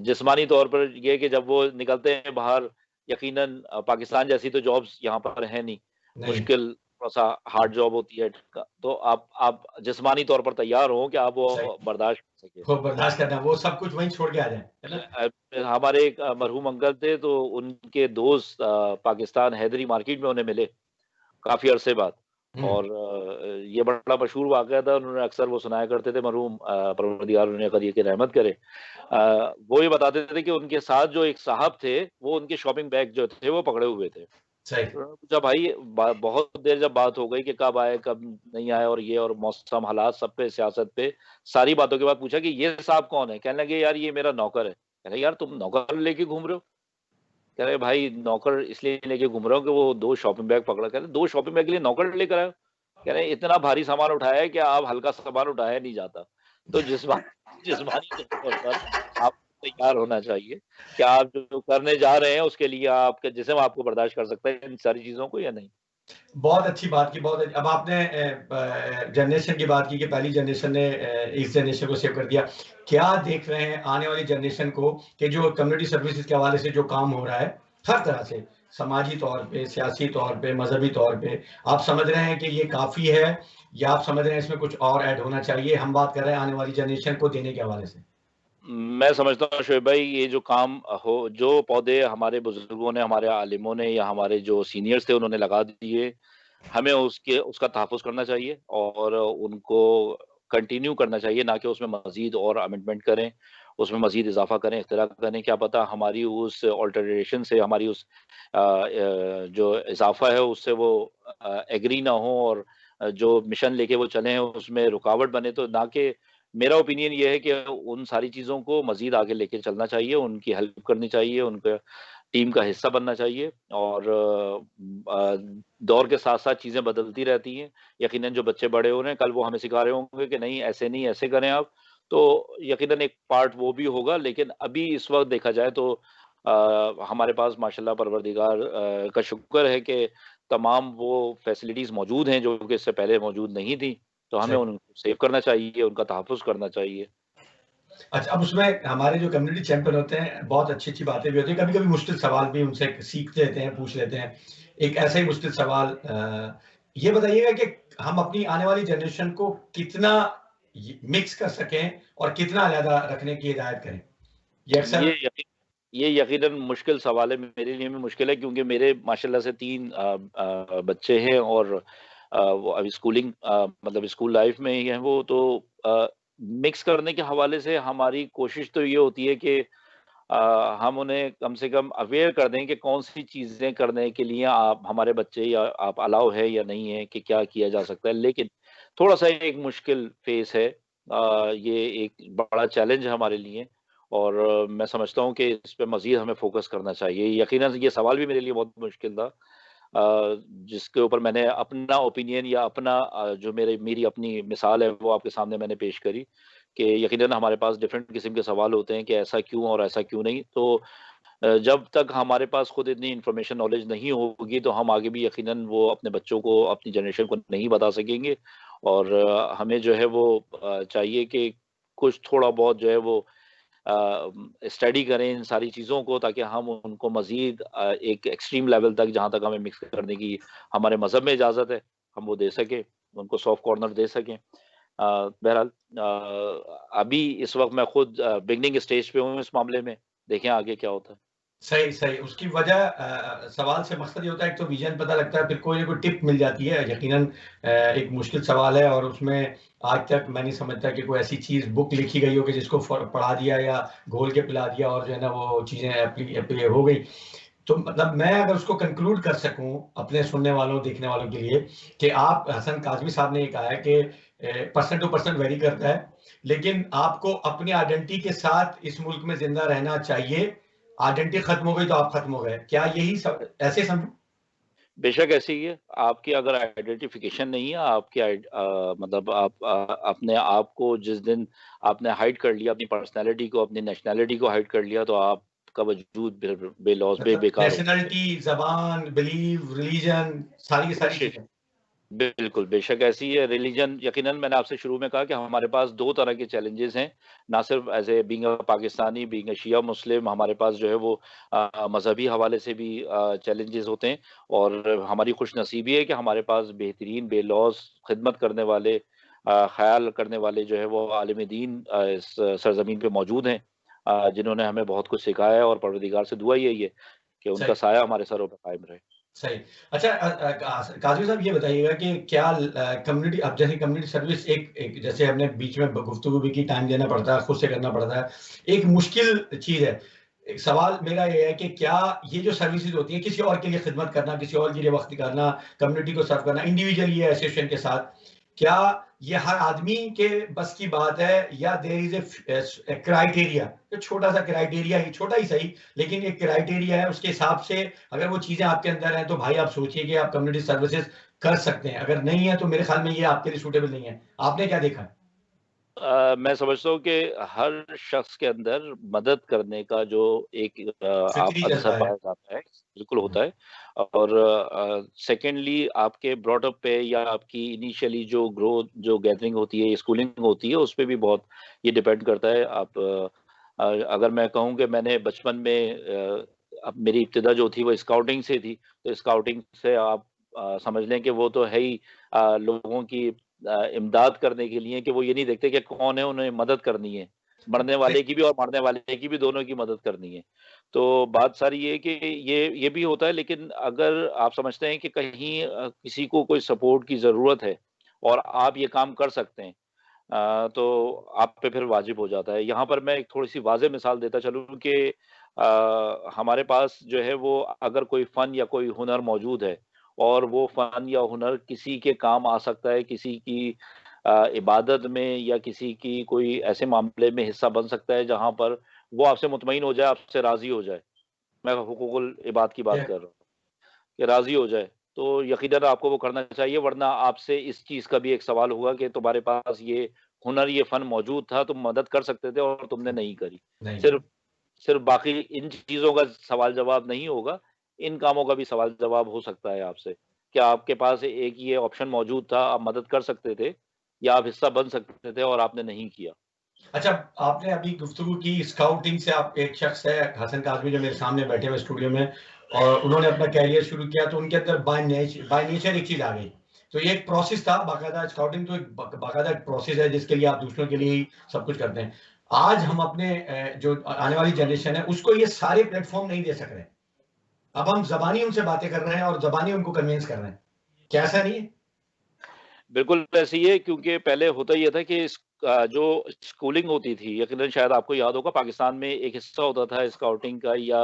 जिस्मानी तौर पर ये है कि जब वो निकलते हैं बाहर, यकीनन पाकिस्तान जैसी तो जॉब्स यहाँ पर है नहीं, नहीं, मुश्किल थोड़ा-सा हार्ड जॉब होती है। तो आप जिस्मानी तौर पर तैयार हों कि आप सही। वो बर्दाश्त कर सकें। खूब बर्दाश्त करना, वो सब कुछ वहीं छोड़ के आ जाएँ, है ना? हमारे एक मरहूम अंकल थे, तो उनके दोस्त पाकिस्तान हैदरी मार्केट में उन्हें मिले, काफ़ी अरसे बाद। हुँ, और ये बड़ा मशहूर वाक़या था, उन्होंने अक्सर वो सुनाया करते थे मरहूम परवरदिगार उन्हें क़दीर की रहमत करे। वो ये बताते थे कि उनके साथ जो एक साहब थे, वो उनके शॉपिंग बैग जो थे, वो पकड़े हुए थे। सही। तो उन्होंने पूछा भाई बहुत देर जब बात हो गई कि कब आए, कब नहीं आए और ये और मौसम, हालात सब पे, सियासत पे, सारी बातों के बाद पूछा कि ये साहब कौन है? कहने लगे यार ये मेरा नौकर है। कह रहे यार तुम नौकर लेके घूम रहे हो? कह रहे भाई नौकर इसलिए लेके घूम रहा हूँ कि वो 2 शॉपिंग बैग पकड़ा। कह रहे 2 शॉपिंग बैग के लिए नौकर लेकर आए हो? कह रहे इतना भारी सामान उठाया है कि अब हल्का सामान उठाया नहीं जाता। तो जिस्मानी तौर पर आपको तैयार होना चाहिए कि आप जो करने जा रहे हैं उसके लिए आपके जिस्म आपको बर्दाश्त कर सकता है इन सारी चीज़ों को या नहीं। बहुत अच्छी बात की, बहुत अब आपने जनरेशन की बात की कि पहली जनरेशन ने इस जनरेशन को सेव कर दिया। क्या देख रहे हैं आने वाली जनरेशन को कि जो कम्युनिटी सर्विसेज़ के हवाले से जो काम हो रहा है, हर तरह से, समाजी तौर पे, सियासी तौर पे, मज़हबी तौर पे, आप समझ रहे हैं कि ये काफ़ी है या आप समझ रहे हैं इसमें कुछ और ऐड होना चाहिए? हम बात कर रहे हैं आने वाली जनरेशन को देने के हवाले से। मैं समझता हूँ शोएब भाई ये जो काम जो पौधे हमारे बुजुर्गों ने, हमारे आलिमों ने या हमारे जो सीनियर्स थे उन्होंने लगा दिए, हमें उसका तहफ़्फ़ुज़ करना चाहिए और उनको कंटिन्यू करना चाहिए, ना कि उसमें मज़ीद और अमेंडमेंट करें, उसमें मज़ीद इज़ाफ़ा करें, इख्तिरा करें। क्या पता हमारी उस अल्टरेशन से हमारी उस जो इज़ाफ़ा है उससे वो एग्री ना हो और जो मिशन लेके वो चले हैं उसमें रुकावट बने, तो ना कि मेरा ओपिनियन ये है कि उन सारी चीज़ों को मज़ीद आगे लेके चलना चाहिए, उनकी हेल्प करनी चाहिए, उनका टीम का हिस्सा बनना चाहिए और दौर के साथ-साथ चीज़ें बदलती रहती हैं। यकीनन जो बच्चे बड़े हो रहे हैं, कल वो हमें सिखा रहे होंगे कि नहीं, ऐसे करें आप। तो यकीनन एक पार्ट वो भी होगा, लेकिन अभी इस वक़्त देखा जाए तो हमारे पास माशाअल्लाह परवरदिगार का शुक्र है कि तमाम वो फैसिलिटीज़ मौजूद हैं, जो कि इससे पहले मौजूद नहीं थी। तो हमें सही। उनको सेव करना चाहिए, उनका तहफ़्फ़ुज़ करना चाहिए। अच्छा, अब उसमें हमारे जो कम्युनिटी चैंपियन होते हैं, बहुत अच्छी-अच्छी बातें भी होती हैं, कभी-कभी मुश्किल सवाल भी उनसे सीख लेते हैं, पूछ लेते हैं। एक ऐसा ही मुश्किल सवाल ये बताइएगा कि हम अपनी आने वाली जनरेशन को कितना मिक्स कर सकें और कितना अलग रखने की हिदायत करें? ये ये अक्सर यकी ये यकीनन मुश्किल सवाल है, मेरे लिए भी मुश्किल है क्योंकि मेरे माशाल्लाह से 3 बच्चे हैं और वो अभी मतलब स्कूल लाइफ़ में ही हैं वो, तो मिक्स करने के हवाले से हमारी कोशिश तो ये होती है कि हम उन्हें कम से कम अवेयर कर दें कि कौन-सी चीज़ें करने के लिए आप हमारे बच्चे या आप अलाउ है या नहीं है कि क्या किया जा सकता है। लेकिन थोड़ा-सा एक मुश्किल फ़ेज़ है। ये एक बड़ा चैलेंज है हमारे लिए और मैं समझता हूँ कि इस पे मज़ीद हमें फ़ोकस करना चाहिए। यकीनन ये सवाल भी मेरे लिए बहुत मुश्किल था, जिसके ऊपर मैंने अपना ओपिनियन या अपना जो मेरी अपनी मिसाल है वो आपके सामने मैंने पेश करी कि यकीनन हमारे पास डिफरेंट किस्म के सवाल होते हैं कि ऐसा क्यों और ऐसा क्यों नहीं। तो जब तक हमारे पास खुद इतनी इन्फॉर्मेशन नॉलेज नहीं होगी तो हम आगे भी यकीनन वो अपने बच्चों को, अपनी जनरेशन को नहीं बता सकेंगे। और हमें जो है वो चाहिए कि कुछ थोड़ा बहुत जो है वो स्टडी करें इन सारी चीज़ों को, ताकि हम उनको मज़ीद एक एक्सट्रीम लेवल तक, जहाँ तक हमें मिक्स करने की हमारे मज़हब में इजाज़त है, हम वो दे सकें, उनको सॉफ्ट कॉर्नर दे सकें। बहरहाल अभी इस वक़्त मैं खुद बिगिनिंग स्टेज पे हूँ इस मामले में, देखें आगे क्या होता है। सही, सही। उसकी वजह सवाल से मकसद ये होता है, एक तो विज़न पता लगता है, फिर कोई ना कोई टिप मिल जाती है। यकीनन एक मुश्किल सवाल है और उसमें आज तक मैं नहीं समझता कि कोई ऐसी चीज़ बुक लिखी गई हो कि जिसको पढ़ा दिया या घोल के पिला दिया और जो है ना वो चीज़ें एप्ली हो गई। तो मतलब मैं अगर उसको कंक्लूड कर सकूँ अपने सुनने वालों, देखने वालों के लिए कि आप हसन काज़मी साहब ने ये कहा है कि पर्सन टू पर्सन वेरी करता है, लेकिन आपको अपनी आइडेंटिटी के साथ इस मुल्क में ज़िंदा रहना चाहिए। आइडेंटिटी खत्म हो गई तो आप खत्म हो गए। क्या यही ऐसे समझूं? बेशक ऐसे ही है, आपकी अगर आइडेंटिफ़िकेशन नहीं है, मतलब आप अपने आप को जिस दिन आपने हाइड कर लिया, अपनी पर्सनैलिटी को, अपनी नेशनैलिटी को हाइड कर लिया, तो आपका वजूद बेलौस मतलब बेकार हो जाता है। नेशनैलिटी, ज़बान, बिलीव, रिलीजन सारी की सारी कोशिश चीज़ें। बिल्कुल, बेशक ऐसी है रिलीजन। यकीनन मैंने आपसे शुरू में कहा कि हमारे पास 2 तरह के चैलेंजेज़ हैं, ना सिर्फ़ as a being a Pakistani, being a Shia Muslim, हमारे पास जो है वो मज़हबी हवाले से भी चैलेंजेज़ होते हैं। और हमारी खुशनसीबी है कि हमारे पास बेहतरीन, बेलौस खिदमत करने वाले, ख़याल करने वाले जो है वो आलिम दीन इस सरज़मीन पे मौजूद हैं, जिन्होंने हमें बहुत कुछ सिखाया है, और परवरदिगार से दुआ यही है कि उनका सही। साया हमारे सरों पे कायम रहे। सही। अच्छा काज़मी साहब ये बताइएगा कि क्या कम्युनिटी अब जैसे कम्युनिटी सर्विस एक एक जैसे हमने बीच में गुफ्तगू भी की, टाइम देना पड़ता है, खुद से करना पड़ता है। एक मुश्किल चीज़ है। एक सवाल मेरा ये है कि क्या ये जो सर्विसेज़ होती हैं, किसी और के लिए खिदमत करना, किसी और के लिए वक़्त निकालना, कम्युनिटी को सर्व करना, इंडिविजुअली या एसोसिएशन के साथ, क्या ये हर आदमी के बस की बात है या देयर इज़ ए क्राइटेरिया? जो छोटा-सा क्राइटेरिया ही, छोटा ही सही, लेकिन एक क्राइटेरिया है, उसके हिसाब से अगर वो चीज़ें आपके अंदर हैं, तो भाई आप सोचिए कि आप कम्युनिटी सर्विसेज़ कर सकते हैं। अगर नहीं है, तो मेरे ख़्याल में ये आपके लिए सूटेबल नहीं है। आपने क्या देखा है? मैं समझता हूँ कि हर शख्स के अंदर मदद करने का जो एक आप फितरी अंसर जज़्बा है। पाया जाता है, बिल्कुल हुँ, होता है। और सेकेंडली आपके ब्रॉट अप पे या आपकी इनिशियली जो ग्रोथ, जो गैदरिंग होती है, स्कूलिंग होती है, उस पे भी बहुत ये डिपेंड करता है। आप अगर मैं कहूँ कि मैंने बचपन में अब मेरी इब्तिदा जो थी वो स्काउटिंग से थी, तो स्काउटिंग से आप समझ लें कि वो तो है ही लोगों की इमदाद करने के लिए, कि वो ये नहीं देखते कि कौन है, उन्हें मदद करनी है। मरने सही। वाले की भी और मरने वाले की भी, दोनों की मदद करनी है। तो बात सारी ये है कि ये भी होता है, लेकिन अगर आप समझते हैं कि कहीं किसी को कोई सपोर्ट की ज़रूरत है और आप ये काम कर सकते हैं, तो आप पे फिर वाजिब हो जाता है। यहाँ पर मैं एक थोड़ी-सी वाज़ेह मिसाल देता चलूँ कि हमारे पास जो है वो अगर कोई फ़न या कोई हुनर मौजूद है और वो फ़न या हुनर किसी के काम आ सकता है, किसी की इबादत में या किसी की कोई ऐसे मामले में हिस्सा बन सकता है जहाँ पर वो आपसे मुतमईन हो जाए, आपसे राज़ी हो जाए। मैं हुकूकुल इबाद की बात ये कर रहा हूँ, कि राज़ी हो जाए, तो यकीनन आपको वो करना चाहिए, वरना आपसे इस चीज़ का भी एक सवाल होगा कि तुम्हारे पास ये हुनर, ये फ़न मौजूद था, तुम मदद कर सकते थे और तुमने नहीं करी। नहीं की। सिर्फ़ सिर्फ़ बाकी इन चीज़ों का सवाल-जवाब नहीं होगा, इन कामों का भी सवाल-जवाब हो सकता है आपसे। क्या आपके पास एक ये ऑप्शन मौजूद था, आप मदद कर सकते थे या आप हिस्सा बन सकते थे और आपने नहीं किया? अच्छा, आपने अभी गुफ्तगू की स्काउटिंग से, आप एक शख्स है हसन काज़मी जो मेरे सामने बैठे हुए स्टूडियो में और उन्होंने अपना करियर शुरू किया तो उनके अंदर बाय नेचर एक चीज़ आ गई। तो ये एक प्रोसेस था बाकायदा, स्काउटिंग तो एक बाकायदा एक प्रोसेस है जिसके लिए आप दूसरों के लिए ही सब कुछ करते हैं। आज हम अपने जो आने वाली जनरेशन है उसको ये सारे प्लेटफ़ॉर्म नहीं दे सक रहे। अब हम ज़बानी उनसे बातें कर रहे हैं और ज़बानी उनको कन्विंस कर रहे हैं। क्या ऐसा नहीं है? बिल्कुल ऐसे ही है, क्योंकि पहले होता ये था कि जो स्कूलिंग होती थी, यकीनन शायद आपको याद होगा, पाकिस्तान में एक हिस्सा होता था स्काउटिंग का या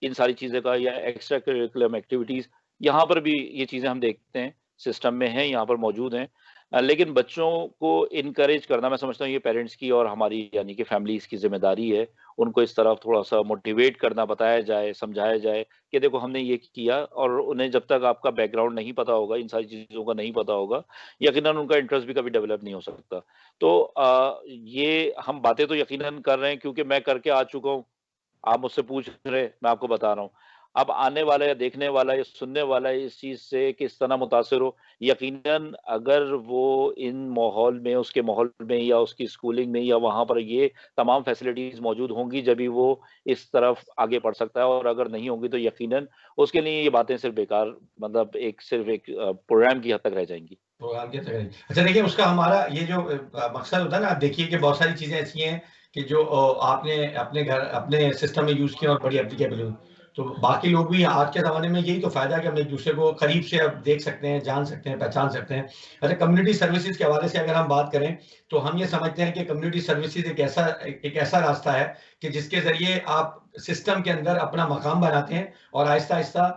इन सारी चीज़ें का, या एक्स्ट्रा करिकुलम एक्टिविटीज़। यहाँ पर भी ये चीज़ें हम देखते हैं, सिस्टम में हैं, यहाँ पर मौजूद हैं। लेकिन बच्चों को इनकरेज करना मैं समझता हूँ ये पेरेंट्स की और हमारी यानी कि फैमिलीज़ की ज़िम्मेदारी है। उनको इस तरफ थोड़ा-सा मोटिवेट करना, बताया जाए, समझाया जाए कि देखो हमने ये किया और उन्हें जब तक आपका बैकग्राउंड नहीं पता होगा, इन सारी चीज़ों का नहीं पता होगा, यकीनन उनका इंटरेस्ट भी कभी डेवलप नहीं हो सकता। तो ये हम बातें तो यकीनन कर रहे हैं क्योंकि मैं करके आ चुका हूँ। आप मुझसे पूछ रहे हैं, मैं आपको बता रहा हूँ। अब आने वाला या देखने वाला या सुनने वाला इस चीज़ से किस तरह मुतासिर हो, यकीनन अगर वो इन माहौल में, उसके माहौल में या उसकी स्कूलिंग में या वहाँ पर ये तमाम फैसिलिटीज़ मौजूद होंगी, जभी वो इस तरफ आगे बढ़ सकता है और अगर नहीं होंगी तो यकीनन उसके लिए ये बातें सिर्फ़ बेकार मतलब सिर्फ़ एक प्रोग्राम की हद तक रह जाएँगी। प्रोग्राम के तहत। अच्छा देखिए उसका हमारा ये जो मकसद होता है ना, आप देखिए कि बहुत सारी चीज़ें ऐसी हैं कि जो आपने अपने घर अपने सिस्टम में यूज़ किया और बड़ी एप्लीकेबल हुई। तो बाकी लोग भी आज के ज़माने में यही तो फ़ायदा है कि हम एक-दूसरे को करीब से अब देख सकते हैं, जान सकते हैं, पहचान सकते हैं। अच्छा कम्युनिटी सर्विसेज़ के हवाले से अगर हम बात करें, तो हम ये समझते हैं कि कम्युनिटी सर्विसेज़ एक ऐसा रास्ता है कि जिसके ज़रिए आप सिस्टम के अंदर अपना मकाम बनाते हैं और आहिस्ता-आहिस्ता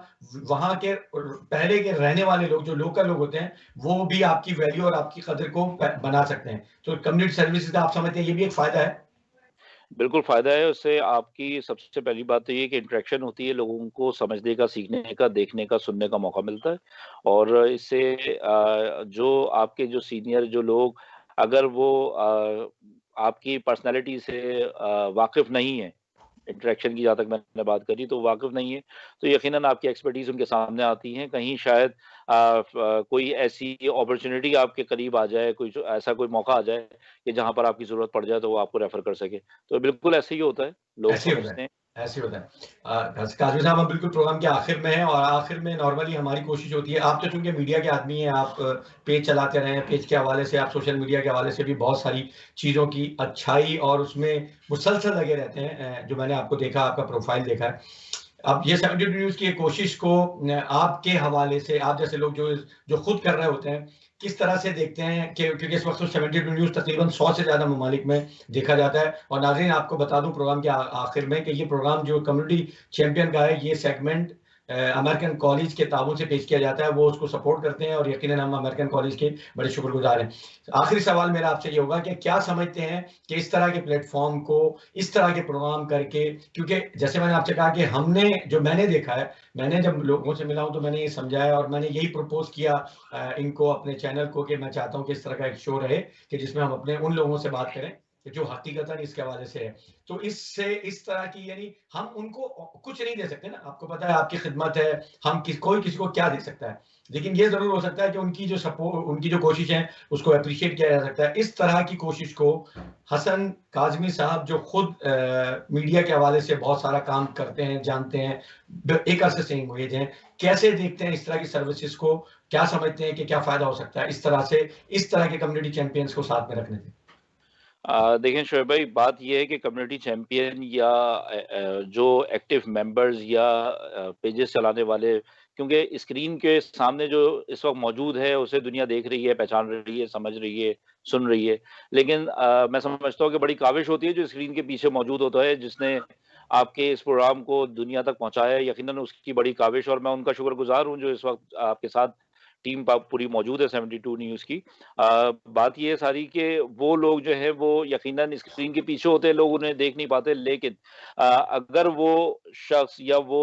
वहाँ के पहले के रहने वाले लोग, जो लोकल लोग होते हैं, वो भी आपकी वैल्यू और आपकी कदर को बना सकते हैं। तो कम्युनिटी सर्विसेज का आप समझते हैं ये भी एक फायदा है? बिल्कुल फ़ायदा है, उससे आपकी सबसे पहली बात तो ये है कि इंटरेक्शन होती है, लोगों को समझने का, सीखने का, देखने का, सुनने का मौका मिलता है और इससे जो आपके जो सीनियर जो लोग अगर वो आपकी पर्सनैलिटी से वाकिफ़ नहीं है, इंटरेक्शन की जहाँ तक मैंने बात करी तो वाकिफ़ नहीं है, तो यकीनन आपकी एक्सपर्टीज़ उनके सामने आती हैं। कहीं शायद कोई ऐसी अपॉर्च्युनिटी आपके करीब आ जाए, कोई जो ऐसा कोई मौका आ जाए कि जहाँ पर आपकी ज़रूरत पड़ जाए तो वो आपको रेफ़र कर सके। तो बिल्कुल ऐसे ही होता है, लोग ऐसे ही होता है, समझते हैं। ऐसे ही होता है। काज़मी साहब हम बिल्कुल प्रोग्राम के आखिर में हैं और आखिर में नॉर्मली हमारी कोशिश होती है, आप तो चूँकि मीडिया के आदमी हैं, आप पेज चलाते रहे हैं, पेज के हवाले से, आप सोशल मीडिया के हवाले से भी बहुत सारी चीज़ों की अच्छाई और उसमें मुसलसल लगे रहते हैं, जो मैंने आपको देखा, आपका प्रोफ़ाइल देखा है। अब ये 72 न्यूज़ की कोशिश को आपके हवाले से आप जैसे लोग जो जो खुद कर रहे होते हैं, किस तरह से देखते हैं कि क्योंकि इस वक़्त तो 72 न्यूज़ तकरीबन 100 से ज़्यादा ममालिक में देखा जाता है और नाज़रीन आपको बता दूँ प्रोग्राम के आखिर में कि ये प्रोग्राम जो कम्युनिटी चैंपियन का है, ये सेगमेंट अमेरिकन कॉलेज के ताबून से पेश किया जाता है, वो उसको सपोर्ट करते हैं और यकीनन हम अमेरिकन कॉलेज के बड़े शुक्रगुज़ार हैं। आखिरी सवाल मेरा आपसे ये होगा कि क्या समझते हैं कि इस तरह के प्लेटफ़ॉर्म को, इस तरह के प्रोग्राम करके क्योंकि जैसे मैंने आपसे कहा कि मैंने देखा है, मैंने जब लोगों से मिला हूँ तो मैंने ये समझाया और मैंने यही प्रपोज़ किया इनको अपने चैनल को कि मैं चाहता हूँ कि इस तरह का एक शो रहे कि जिसमें हम अपने उन लोगों से बात करें कि जो हकीकतन इसके हवाले से है। तो इससे इस तरह की यानी हम उनको कुछ नहीं दे सकते ना, आपको पता है आपकी खिदमत है, हम कोई किसी को क्या दे सकता है। लेकिन ये ज़रूर हो सकता है कि उनकी जो कोशिश है, उसको एप्रिशिएट किया जा सकता है। इस तरह की कोशिश को हसन काज़मी साहब जो खुद मीडिया के हवाले से बहुत सारा काम करते हैं, जानते हैं, एक अरसे से एंगेज हैं, कैसे देखते हैं इस तरह की सर्विसेज़ को? क्या समझते हैं कि क्या फ़ायदा हो सकता है इस तरह के कम्युनिटी चैंपियंस को साथ में रखने से? देखिए शोएब भाई बात ये है कि कम्युनिटी चैंपियन या जो एक्टिव मेंबर्स या पेजेस चलाने वाले क्योंकि स्क्रीन के सामने जो इस वक्त मौजूद है उसे दुनिया देख रही है, पहचान रही है, समझ रही है, सुन रही है। लेकिन मैं समझता हूँ कि बड़ी काविश होती है जो स्क्रीन के पीछे मौजूद होता है जिसने आपके इस प्रोग्राम को दुनिया तक पहुंचाया है। यकीनन उसकी बड़ी काविश और मैं उनका शुक्रगुजार हूँ जो इस वक्त आपके साथ टीम पूरी मौजूद है 72 न्यूज़ की। बात ये है सारी कि वो लोग जो हैं वो यकीनन स्क्रीन के पीछे होते हैं, लोग उन्हें देख नहीं पाते लेकिन अगर वो शख्स या वो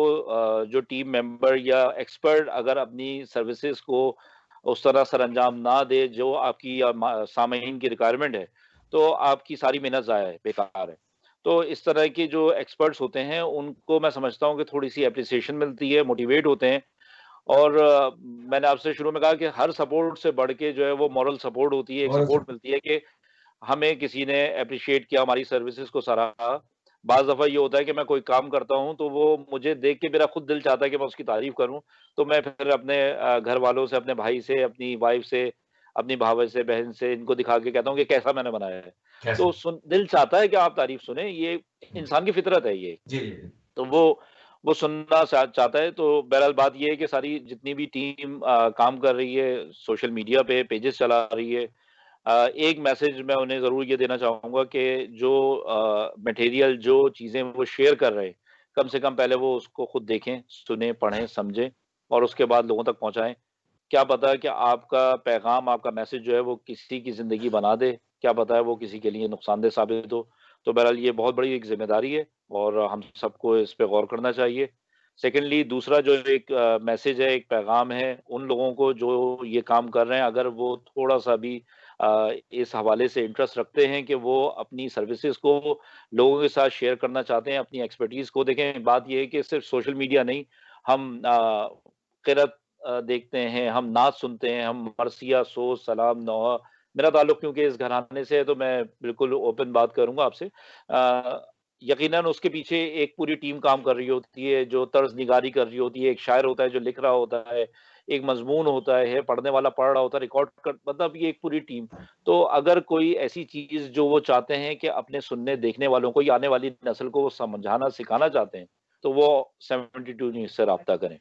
जो टीम मेंबर या एक्सपर्ट अगर अपनी सर्विसेज़ को उस तरह सरअंजाम ना दे जो आपकी सामईन की रिक्वायरमेंट है, तो आपकी सारी मेहनत ज़ाया है, बेकार है। तो इस तरह के जो एक्सपर्ट्स होते हैं, उनको मैं समझता हूँ कि थोड़ी-सी एप्रिसिएशन मिलती है, मोटिवेट होते हैं और मैंने आपसे शुरू में कहा कि हर सपोर्ट से बढ़ के जो है वो मॉरल सपोर्ट होती है, एक और सपोर्ट मिलती है कि हमें किसी ने एप्रिशिएट किया, हमारी सर्विसेज़ को सराहा। बाज़ दफ़ा ये होता है कि मैं कोई काम करता हूँ, तो वो मुझे देख के मेरा खुद दिल चाहता है कि मैं उसकी तारीफ़ करूँ, तो मैं फिर अपने घर वालों से, अपने भाई से, अपनी वाइफ़ से, अपनी भावे से, बहन से इनको दिखा के कहता हूँ कि कैसा मैंने बनाया है। कैसे? तो सुन दिल चाहता है कि आप तारीफ़ सुनें, ये इंसान की फ़ितरत है ये। जी, जी, जी। तो वो सुनना चाहता है, तो बहरहाल बात ये है कि सारी जितनी भी टीम काम कर रही है, सोशल मीडिया पे पेजेज़ चला रही है एक मैसेज मैं उन्हें ज़रूर ये देना चाहूँगा कि जो मटेरियल जो चीज़ें वो शेयर कर रहे हैं, कम से कम पहले वो उसको खुद देखें, सुनें, पढ़ें, समझें और उसके बाद लोगों तक पहुँचाएँ। क्या पता कि आपका पैगाम, आपका मैसेज जो है वो किसी की ज़िंदगी बना दे, क्या पता है वो किसी के लिए नुकसानदेह साबित हो। तो बहरहाल ये बहुत बड़ी एक ज़िम्मेदारी है और हम सबको इस पे गौर करना चाहिए। सेकेंडली दूसरा जो एक मैसेज है, एक पैगाम है, उन लोगों को जो ये काम कर रहे हैं, अगर वो थोड़ा-सा भी इस हवाले से इंटरेस्ट रखते हैं कि वो अपनी सर्विसेज़ को लोगों के साथ शेयर करना चाहते हैं, अपनी एक्सपर्टीज़ को देखें, बात ये है कि सिर्फ़ सोशल मीडिया नहीं, हम क़िरात देखते हैं, हम नात सुनते हैं, हम मरसिया, सोज, सलाम, नौहा मेरा ताल्लुक क्योंकि इस घराने से है तो मैं बिल्कुल ओपन बात करूँगा आपसे। यकीनन उसके पीछे एक पूरी टीम काम कर रही होती है, जो तर्ज़निगारी कर रही होती है, एक शायर होता है जो लिख रहा होता है, एक मज़मून होता है, पढ़ने वाला पढ़ रहा होता है, रिकॉर्ड कर मतलब ये एक पूरी टीम। तो अगर कोई ऐसी चीज़ जो वो चाहते हैं कि अपने सुनने, देखने वालों को या आने वाली नस्ल को वो समझाना, सिखाना चाहते हैं, तो वो 72 न्यूज़ से राब्ता करें।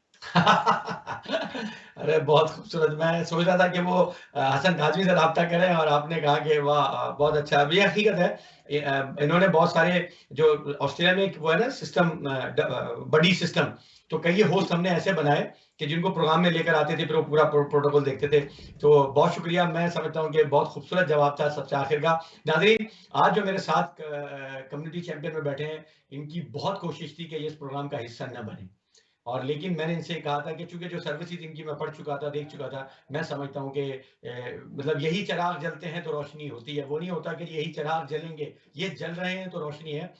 अरे बहुत खूबसूरत। मैं सोच रहा था कि वो हसन काज़मी से राब्ता करें और आपने कहा कि वाह! बहुत अच्छा। अब ये हकीकत है इन्होंने बहुत सारे जो ऑस्ट्रेलिया में एक वो है ना सिस्टम बडी सिस्टम, तो कई होस्ट हमने ऐसे बनाए कि जिनको प्रोग्राम में लेकर आते थे, फिर वो पूरा प्रोटोकॉल देखते थे। तो बहुत शुक्रिया, मैं समझता हूँ कि बहुत खूबसूरत जवाब था सबसे आखिर का। नाज़रीन, आज जो मेरे साथ कम्युनिटी चैंपियन में बैठे हैं, इनकी बहुत कोशिश थी कि ये इस प्रोग्राम का हिस्सा न बने। और लेकिन मैंने इनसे कहा था कि चूँकि जो सर्विसेज़ इनकी मैं पढ़ चुका था, देख चुका था, मैं समझता हूँ कि मतलब यही चिराग जलते हैं तो रोशनी होती है। वो नहीं होता कि यही चिराग जलेंगे, ये जल रहे हैं तो रोशनी है,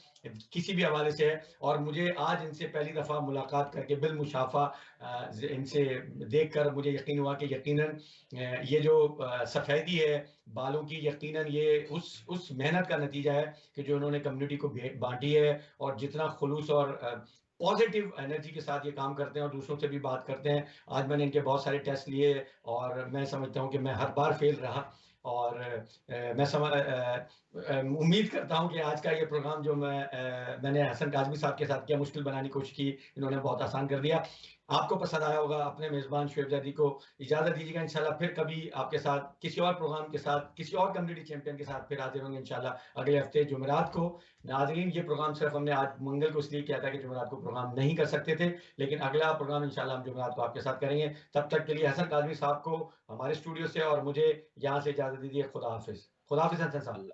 किसी भी हवाले से है। और मुझे आज इनसे पहली दफ़ा मुलाकात करके बिलमुशाफ़ा इनसे देखकर मुझे यकीन हुआ कि यकीनन ये जो सफ़ेदी है बालों की, यकीनन ये उस मेहनत का नतीजा है कि जो उन्होंने कम्युनिटी को बाँटी है और जितना खुलूस और पॉजिटिव एनर्जी के साथ ये काम करते हैं और दूसरों से भी बात करते हैं। आज मैंने इनके बहुत सारे टेस्ट लिए और मैं समझता हूँ कि मैं हर बार फेल रहा और मैं उम्मीद करता हूँ कि आज का ये प्रोग्राम जो मैंने हसन काज़मी साहब के साथ किया, मुश्किल बनाने की कोशिश की, इन्होंने बहुत आसान कर दिया। आपको पसंद आया होगा। अपने मेज़बान शुएब ज़ैदी को इजाज़त दीजिएगा। इंशाल्लाह फिर कभी आपके साथ किसी और प्रोग्राम के साथ, किसी और कम्युनिटी चैंपियन के साथ फिर हाज़िर होंगे इंशाल्लाह अगले हफ्ते जुमेरात को। नाज़रीन, ये प्रोग्राम सिर्फ़ हमने आज मंगल को इसलिए किया था कि जुमेरात को प्रोग्राम नहीं कर सकते थे, लेकिन अगला प्रोग्राम इंशाल्लाह हम जुमेरात को आपके साथ करेंगे। तब तक के लिए हसन काज़मी साहब को हमारे स्टूडियो से और मुझे यहाँ से इजाज़त दीजिए। खुदा हाफ़िज़। खुदा हाफ़िज़ हसन साहब।